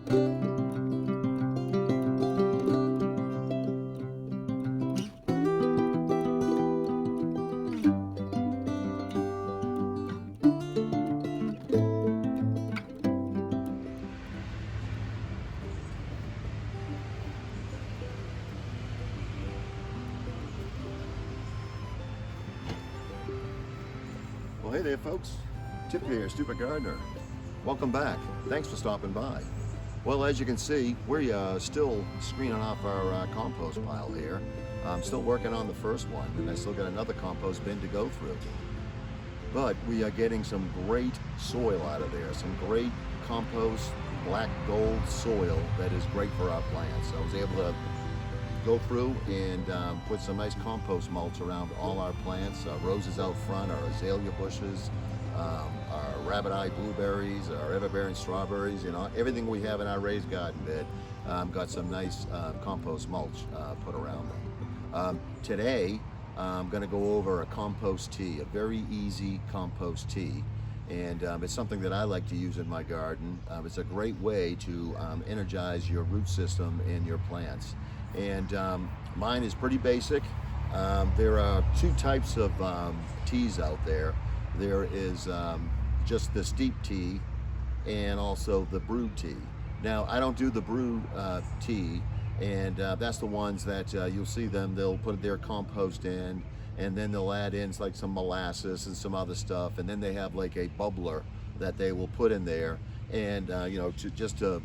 Well, hey there folks, Tip here, Stupid Gardener. Welcome back. Thanks for stopping by. Well, as you can see, we're still screening off our compost pile here. I'm still working on the first one, and I still got another compost bin to go through. But we are getting some great soil out of there, some great compost, black gold soil that is great for our plants. I was able to go through and put some nice compost mulch around all our plants, roses out front, our azalea bushes, our rabbit-eye blueberries, our ever-bearing strawberries, you know, everything we have in our raised garden bed got some nice compost mulch put around them. Today I'm going to go over a compost tea, a very easy compost tea, and it's something that I like to use in my garden. It's a great way to energize your root system in your plants. And mine is pretty basic. There are two types of teas out there. There is just the steep tea and also the brewed tea. Now, I don't do the brewed tea, and that's the ones that you'll see them, they'll put their compost in, and then they'll add in like some molasses and some other stuff, and then they have like a bubbler that they will put in there, and you know, just to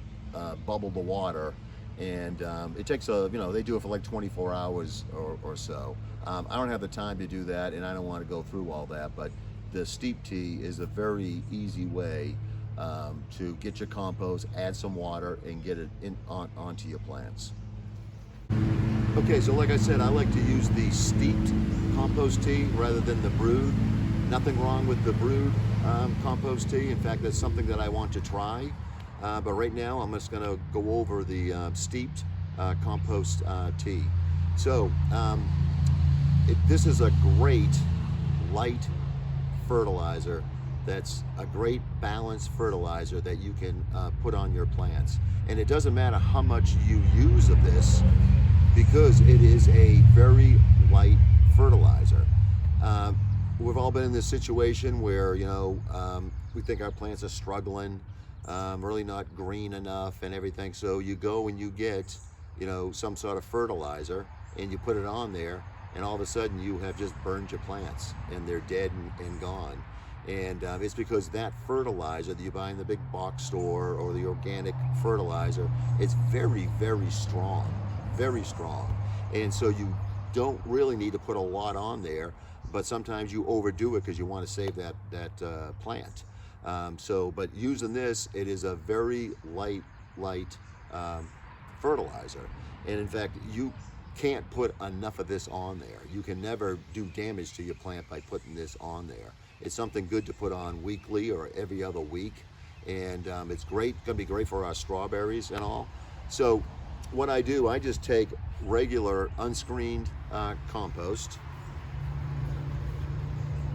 bubble the water. And it takes they do it for like 24 hours or so. I don't have the time to do that, and I don't want to go through all that, but the steep tea is a very easy way to get your compost, add some water, and get it onto your plants. Okay, so like I said, I like to use the steeped compost tea rather than the brewed. Nothing wrong with the brewed compost tea. In fact, that's something that I want to try. But right now I'm just going to go over the steeped compost tea. So this is a great light fertilizer. That's a great balanced fertilizer that you can put on your plants. And it doesn't matter how much you use of this, because it is a very light fertilizer. We've all been in this situation where, we think our plants are struggling, really not green enough and everything. So you go and you get, some sort of fertilizer, and you put it on there, and all of a sudden you have just burned your plants and they're dead and gone. And it's because that fertilizer that you buy in the big box store or the organic fertilizer, it's very, very strong, very strong. And so you don't really need to put a lot on there, but sometimes you overdo it because you want to save that plant. But using this, it is a very light fertilizer. And in fact, you can't put enough of this on there. You can never do damage to your plant by putting this on there. It's something good to put on weekly or every other week. And it's great, gonna be great for our strawberries and all. So what I do, I just take regular unscreened compost,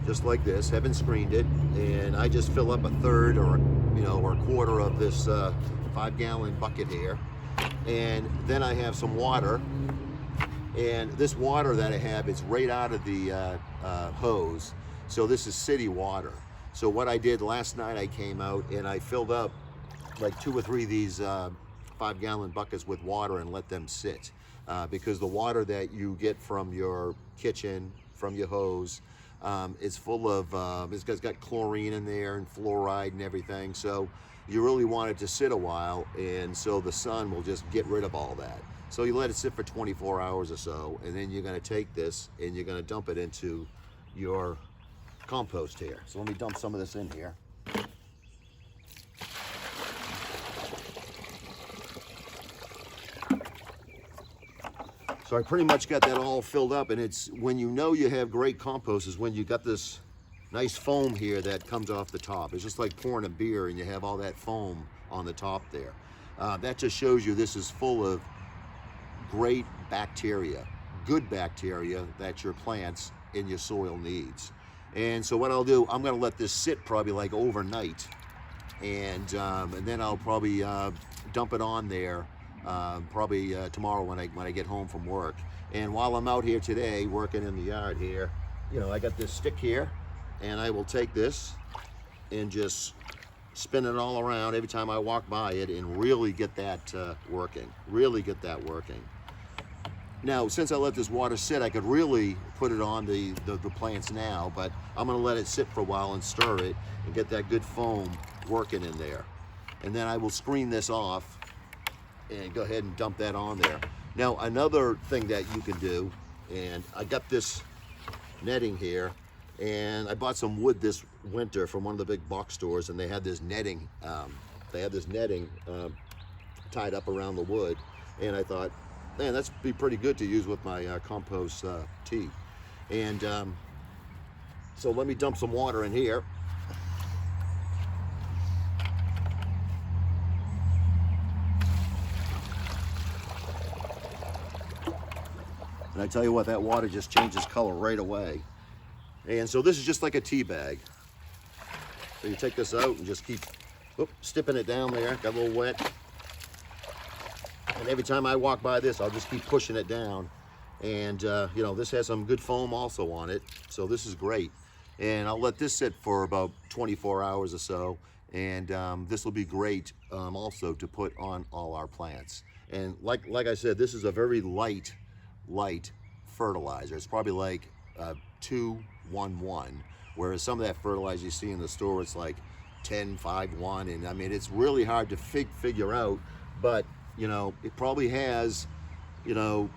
just like this, haven't screened it, and I just fill up a third or a quarter of this 5-gallon bucket here, and then I have some water, and this water that I have, it's right out of the hose, so this is city water. So what I did last night, I came out and I filled up like 2 or 3 of these 5-gallon buckets with water and let them sit, because the water that you get from your kitchen, from your hose, it's full of, it's got chlorine in there and fluoride and everything. So you really want it to sit a while, and so the sun will just get rid of all that. So you let it sit for 24 hours or so, and then you're going to take this and you're going to dump it into your compost here. So let me dump some of this in here. So I pretty much got that all filled up, and it's when you know you have great compost is when you got this nice foam here that comes off the top. It's just like pouring a beer and you have all that foam on the top there. That just shows you this is full of great bacteria, good bacteria that your plants in your soil needs. And so what I'll do, I'm gonna let this sit probably like overnight, and then I'll probably dump it on there probably tomorrow when I get home from work. And while I'm out here today working in the yard here, you know, I got this stick here, and I will take this and just spin it all around every time I walk by it and really get that working. Really get that working. Now, since I let this water sit, I could really put it on the plants now, but I'm gonna let it sit for a while and stir it and get that good foam working in there. And then I will screen this off and go ahead and dump that on there. Now, another thing that you can do, and I got this netting here, and I bought some wood this winter from one of the big box stores, and they had this netting, tied up around the wood, and I thought, man, that's be pretty good to use with my compost tea. And so let me dump some water in here. And I tell you what, that water just changes color right away. And so this is just like a tea bag. So you take this out and just keep stipping it down there, got a little wet. And every time I walk by this, I'll just keep pushing it down. And you know, this has some good foam also on it, so this is great. And I'll let this sit for about 24 hours or so, and this will be great also to put on all our plants. And like I said, this is a very light fertilizer. It's probably like 2-1-1, whereas some of that fertilizer you see in the store, it's like 10-5-1, and I mean, it's really hard to figure out, but you know, it probably has, you know,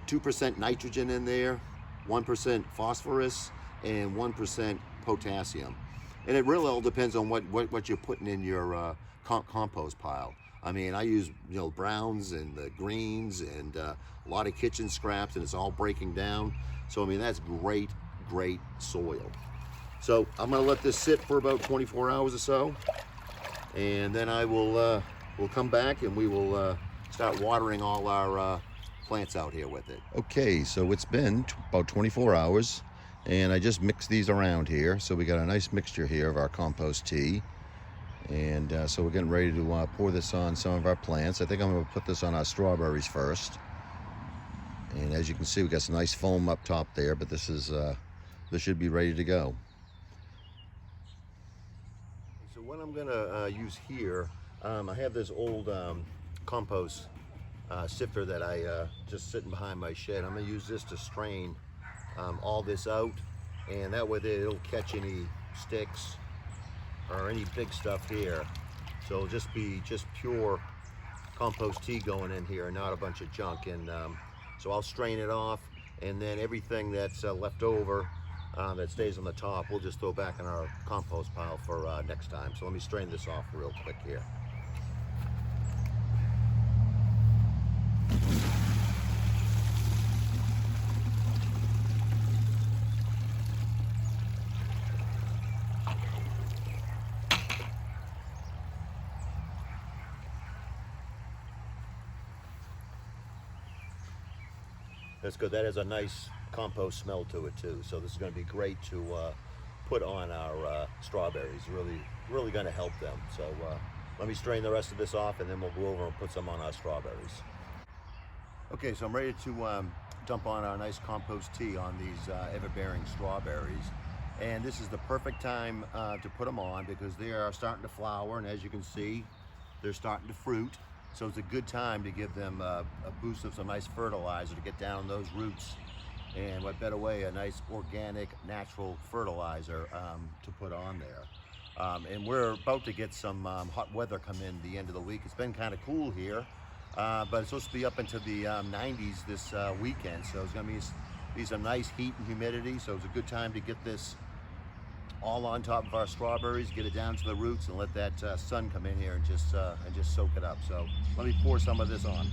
2% nitrogen in there, 1% phosphorus, and 1% potassium. And it really all depends on what you're putting in your compost pile. I mean, I use, you know, browns and the greens and a lot of kitchen scraps, and it's all breaking down. So I mean, that's great soil. So I'm gonna let this sit for about 24 hours or so, and then I will we'll come back and we will start watering all our plants out here with it. Okay, so it's been about 24 hours, and I just mixed these around here. So we got a nice mixture here of our compost tea. And so we're getting ready to pour this on some of our plants. I think I'm going to put this on our strawberries first. And as you can see, we got some nice foam up top there, but this should be ready to go. So what I'm going to use here, I have this old compost sifter that I just sitting behind my shed. I'm going to use this to strain all this out, and that way it'll catch any sticks or any big stuff here. So it'll just be pure compost tea going in here, not a bunch of junk. And so I'll strain it off, and then everything that's left over that stays on the top, we'll just throw back in our compost pile for next time. So let me strain this off real quick here. That's good. That has a nice compost smell to it too. So this is going to be great to put on our strawberries. Really going to help them. So let me strain the rest of this off, and then we'll go over and put some on our strawberries. Okay, so I'm ready to dump on our nice compost tea on these ever-bearing strawberries. And this is the perfect time to put them on, because they are starting to flower, and as you can see, they're starting to fruit. So it's a good time to give them a boost of some nice fertilizer to get down those roots. And what better way, a nice organic, natural fertilizer to put on there. And we're about to get some hot weather come in the end of the week. It's been kind of cool here, but it's supposed to be up into the 90s this weekend. So it's going to be some nice heat and humidity. So it's a good time to get this all on top of our strawberries, get it down to the roots, and let that sun come in here and just soak it up. So let me pour some of this on.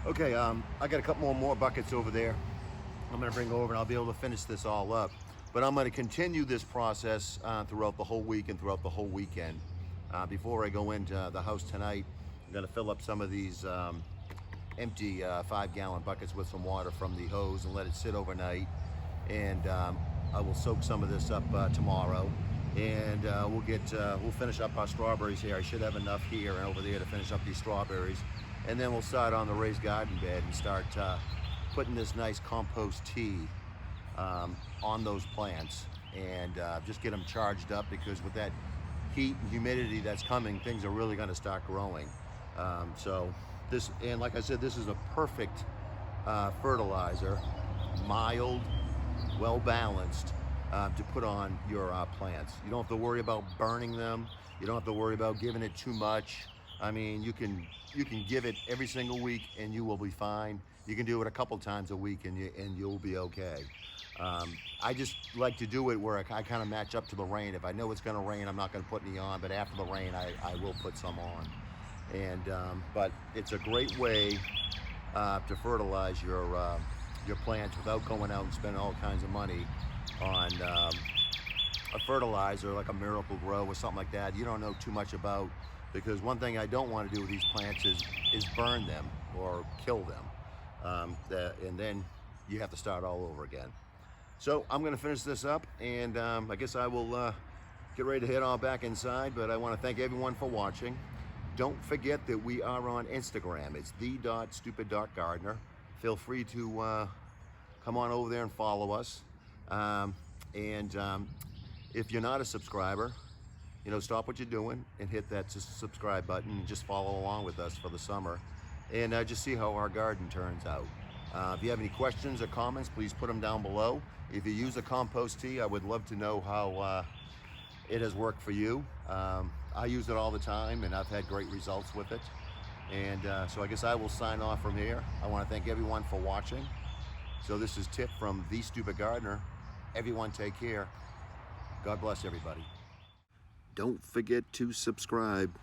Okay, I got a couple more buckets over there. I'm gonna bring over and I'll be able to finish this all up. But I'm gonna continue this process throughout the whole week and throughout the whole weekend. Before I go into the house tonight, I'm gonna fill up some of these empty 5-gallon buckets with some water from the hose and let it sit overnight. And I will soak some of this up tomorrow. And we'll finish up our strawberries here. I should have enough here and over there to finish up these strawberries. And then we'll start on the raised garden bed and start putting this nice compost tea on those plants and just get them charged up, because with that heat and humidity that's coming, things are really going to start growing. So this, and like I said, this is a perfect fertilizer, mild, well balanced, to put on your plants. You don't have to worry about burning them. You don't have to worry about giving it too much. I mean, you can give it every single week and you will be fine. You can do it a couple times a week and you'll be okay. I just like to do it where I kind of match up to the rain. If I know it's going to rain, I'm not going to put any on, but after the rain, I will put some on. And but it's a great way to fertilize your plants without going out and spending all kinds of money on a fertilizer like a Miracle Grow or something like that you don't know too much about. Because one thing I don't want to do with these plants is burn them or kill them. And then you have to start all over again. So I'm going to finish this up, and I guess I will get ready to head on back inside. But I want to thank everyone for watching. Don't forget that we are on Instagram. It's the.stupid.gardener. Feel free to come on over there and follow us. If you're not a subscriber, stop what you're doing and hit that subscribe button and just follow along with us for the summer and just see how our garden turns out. If you have any questions or comments, please put them down below. If you use a compost tea, I would love to know how it has worked for you. I use it all the time and I've had great results with it. And so I guess I will sign off from here. I want to thank everyone for watching. So this is Tip from The Stupid Gardener. Everyone take care. God bless everybody. Don't forget to subscribe.